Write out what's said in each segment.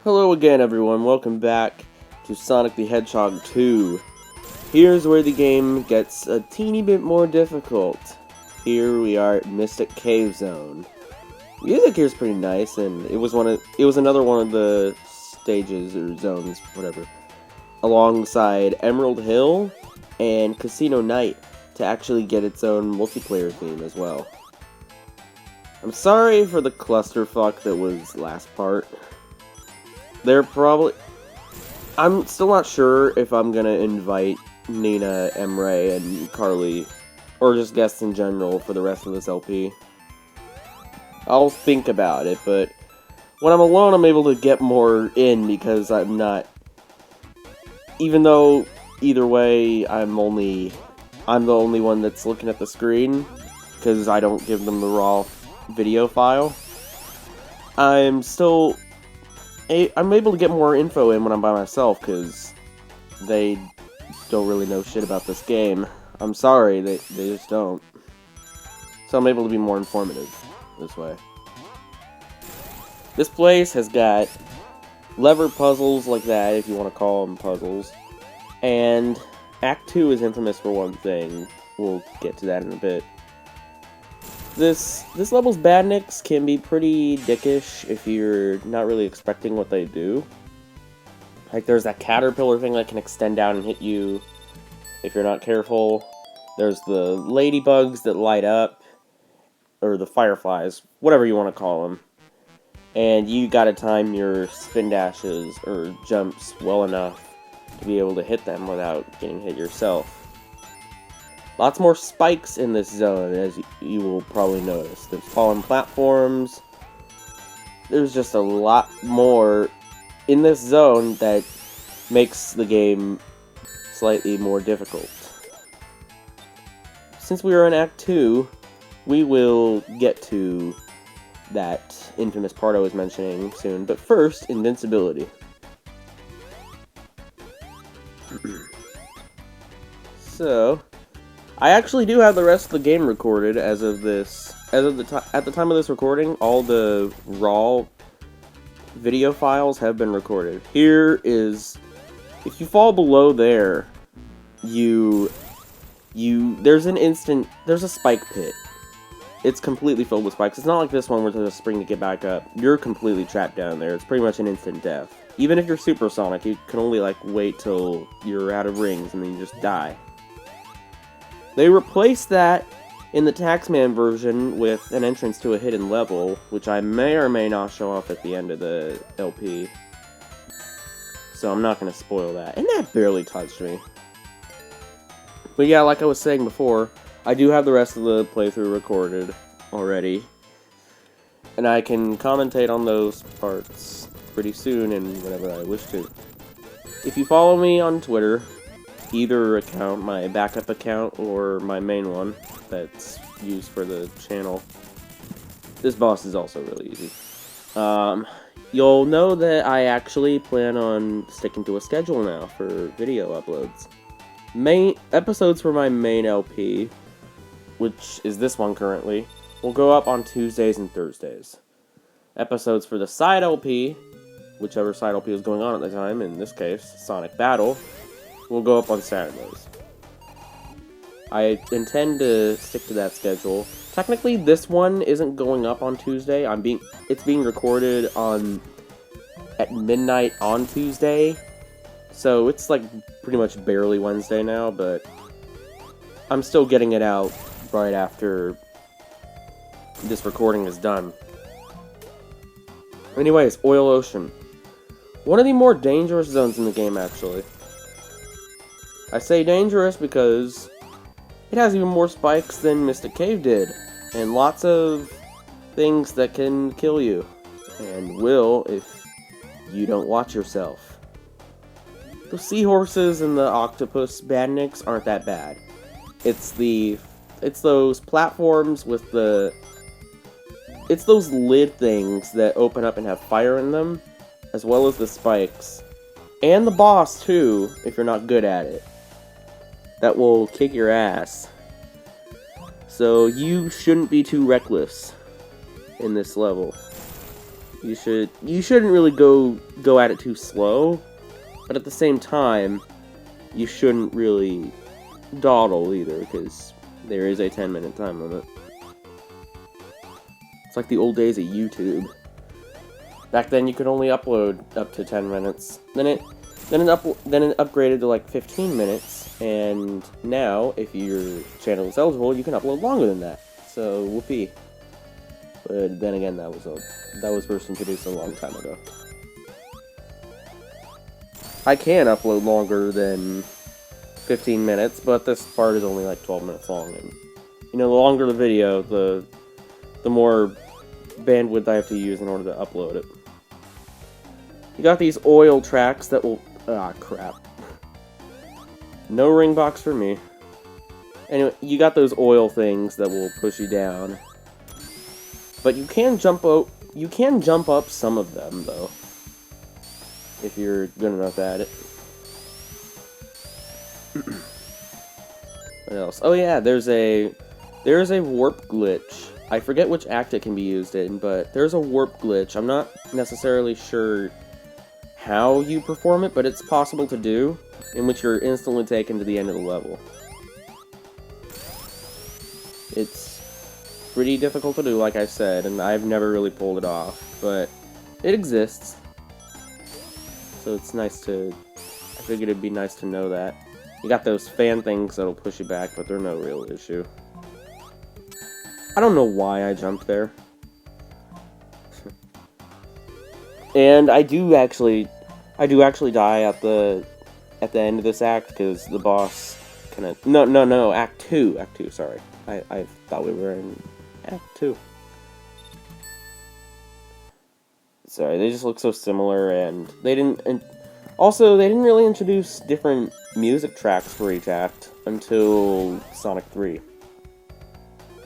Hello again, everyone. Welcome back to Sonic the Hedgehog 2. Here's where the game gets a teeny bit more difficult. Here we are at Mystic Cave Zone. Music here is pretty nice, and it was another one of the stages or zones, whatever, alongside Emerald Hill and Casino Night to actually get its own multiplayer theme as well. I'm sorry for the clusterfuck that was last part. I'm still not sure if I'm gonna invite Nina, Emre, and Carly, or just guests in general for the rest of this LP. I'll think about it, but when I'm alone, I'm able to get more in because I'm not... Even though, either way, I'm the only one that's looking at the screen, because I don't give them the raw video file. I'm able to get more info in when I'm by myself, because they don't really know shit about this game. I'm sorry, they just don't. So I'm able to be more informative this way. This place has got lever puzzles like that, if you want to call them puzzles. And Act 2 is infamous for one thing. We'll get to that in a bit. This level's badniks can be pretty dickish if you're not really expecting what they do. Like, there's that caterpillar thing that can extend down and hit you if you're not careful. There's the ladybugs that light up, or the fireflies, whatever you want to call them. And you gotta time your spin dashes or jumps well enough to be able to hit them without getting hit yourself. Lots more spikes in this zone, as you will probably notice. There's fallen platforms. There's just a lot more in this zone that makes the game slightly more difficult. Since we are in Act 2, we will get to that infamous part I was mentioning soon. But first, invincibility. So... I actually do have the rest of the game recorded at the time of this recording. All the raw video files have been recorded. Here is, if you fall below there, there's a spike pit. It's completely filled with spikes. It's not like this one where there's a spring to get back up. You're completely trapped down there. It's pretty much an instant death. Even if you're supersonic, you can only wait till you're out of rings and then you just die. They replaced that in the Taxman version with an entrance to a hidden level, which I may or may not show off at the end of the LP. So I'm not going to spoil that. And that barely touched me. But yeah, like I was saying before, I do have the rest of the playthrough recorded already. And I can commentate on those parts pretty soon and whenever I wish to. If you follow me on Twitter... either account, my backup account or my main one that's used for the channel. This boss is also really easy. You'll know that I actually plan on sticking to a schedule now for video uploads. Episodes for my main LP, which is this one currently, will go up on Tuesdays and Thursdays. Episodes for the side LP, whichever side LP is going on at the time, in this case, Sonic Battle, will go up on Saturdays. I intend to stick to that schedule. Technically, this one isn't going up on Tuesday. It's being recorded at midnight on Tuesday, so it's pretty much barely Wednesday now. But I'm still getting it out right after this recording is done. Anyways, Oil Ocean, one of the more dangerous zones in the game, actually. I say dangerous because it has even more spikes than Mystic Cave did, and lots of things that can kill you, and will if you don't watch yourself. The seahorses and the octopus badniks aren't that bad. It's those platforms with it's those lid things that open up and have fire in them, as well as the spikes, and the boss too, if you're not good at it. That will kick your ass. So you shouldn't be too reckless in this level. You shouldn't really go at it too slow, but at the same time, you shouldn't really dawdle either, because there is a 10-minute time limit. It's like the old days of YouTube. Back then, you could only upload up to 10 minutes. Then it upgraded to like 15 minutes, and now, if your channel is eligible, you can upload longer than that. So, whoopee. But then again, that was first introduced a long time ago. I can upload longer than 15 minutes, but this part is only like 12 minutes long, and you know, the longer the video, the more bandwidth I have to use in order to upload it. You got these oil tracks that will... Ah, crap. No ring box for me. Anyway, you got those oil things that will push you down. But you can jump up some of them, though. If you're good enough at it. What else? Oh yeah, there's a warp glitch. I forget which act it can be used in, but there's a warp glitch. I'm not necessarily sure how you perform it, but it's possible to do, in which you're instantly taken to the end of the level. It's pretty difficult to do, like I said, and I've never really pulled it off, but it exists. So it's nice to... I figured it'd be nice to know that. You got those fan things that'll push you back, but they're no real issue. I don't know why I jumped there. And I do actually die at the end of this act, because the boss kind of... No, Act 2, sorry. I thought we were in Act 2. Sorry, they just look so similar, and they didn't... And also, they didn't really introduce different music tracks for each act until Sonic 3.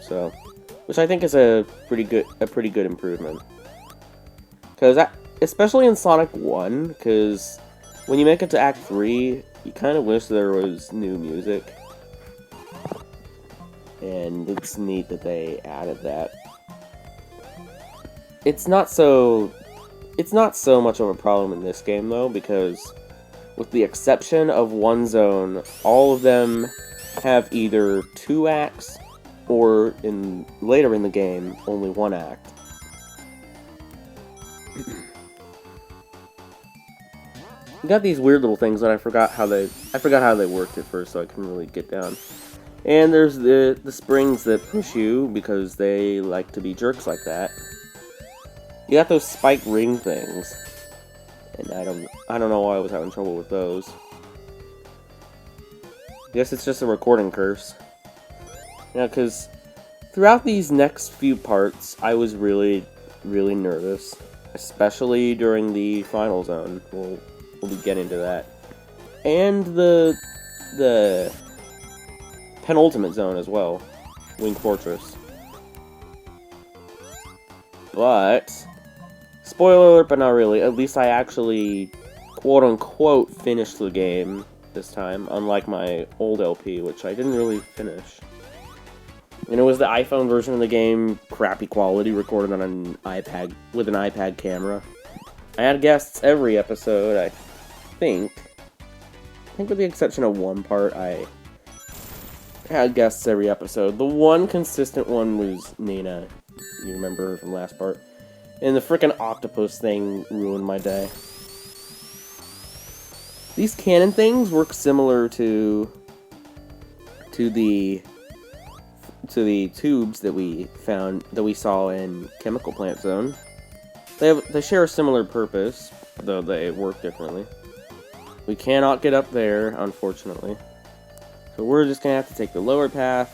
So, which I think is a pretty good improvement. Because especially in Sonic 1, because when you make it to Act 3, you kind of wish there was new music. And it's neat that they added that. It's not so much of a problem in this game, though, because with the exception of one zone, all of them have either 2 acts, or later in the game, only 1 act. You got these weird little things that I forgot how they worked at first, so I couldn't really get down. And there's the springs that push you because they like to be jerks like that. You got those spike ring things, and I don't know why I was having trouble with those. Guess it's just a recording curse. Yeah, because throughout these next few parts, I was really nervous, especially during the final zone. We'll be getting to that, and the penultimate zone as well, Wing Fortress. But spoiler alert, but not really. At least I actually, quote-unquote, finished the game this time, unlike my old LP, which I didn't really finish. And it was the iPhone version of the game, crappy quality, recorded on an iPad, with an iPad camera. I had guests every episode, I think with the exception of one part, I had guests every episode. The one consistent one was Nina. You remember her from last part. And the frickin' octopus thing ruined my day. These cannon things work similar to the tubes that we saw in Chemical Plant Zone. They share a similar purpose, though they work differently. We cannot get up there, unfortunately. So we're just gonna have to take the lower path,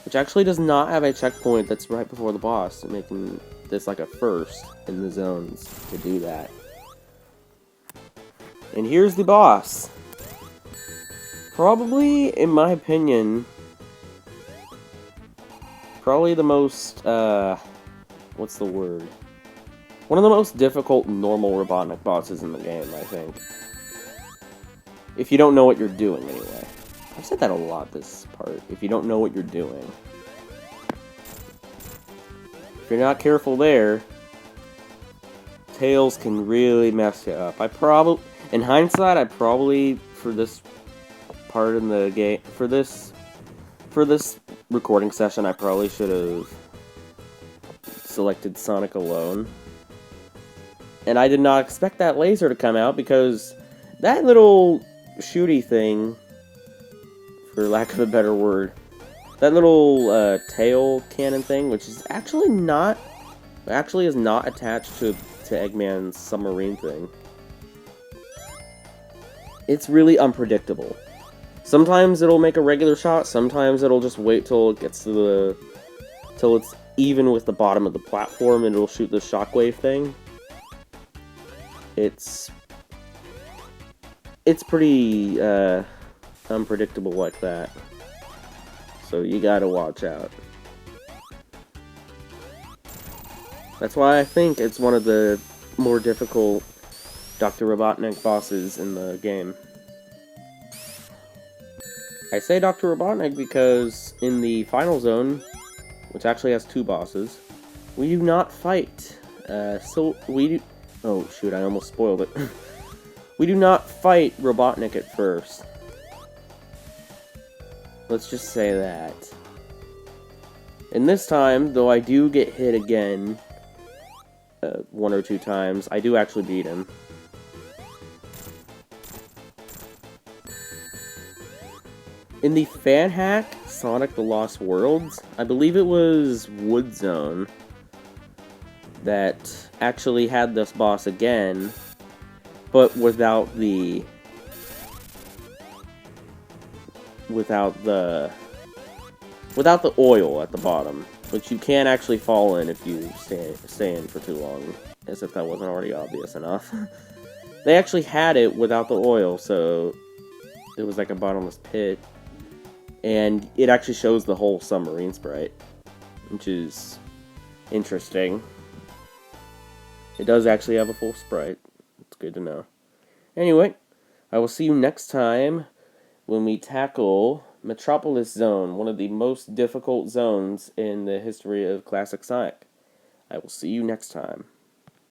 which actually does not have a checkpoint that's right before the boss, making this like a first in the zones to do that. And here's the boss. Probably, in my opinion, probably the most, what's the word? One of the most difficult normal Robotnik bosses in the game, I think. If you don't know what you're doing, anyway. I've said that a lot this part. If you don't know what you're doing. If you're not careful there, Tails can really mess you up. In hindsight, I probably, for this part in the game, for this recording session, I probably should have selected Sonic alone. And I did not expect that laser to come out, because that little shooty thing, for lack of a better word, that little tail cannon thing, which is actually is not attached to Eggman's submarine thing. It's really unpredictable. Sometimes it'll make a regular shot, sometimes it'll just wait till it gets to till it's even with the bottom of the platform and it'll shoot the shockwave thing. It's pretty unpredictable like that. So you gotta watch out. That's why I think it's one of the more difficult Dr. Robotnik bosses in the game. I say Dr. Robotnik because in the final zone, which actually has 2 bosses, we do not fight. Oh shoot, I almost spoiled it. We do not fight Robotnik at first. Let's just say that. And this time, though I do get hit again, 1 or 2 times, I do actually beat him. In the fan hack, Sonic the Lost Worlds, I believe it was Wood Zone that actually had this boss again, but without the oil at the bottom, which you can actually fall in if you stay in for too long, as if that wasn't already obvious enough. They actually had it without the oil, so it was like a bottomless pit, and it actually shows the whole submarine sprite, which is interesting. It does actually have a full sprite. It's good to know. Anyway, I will see you next time when we tackle Metropolis Zone, one of the most difficult zones in the history of Classic Sonic. I will see you next time.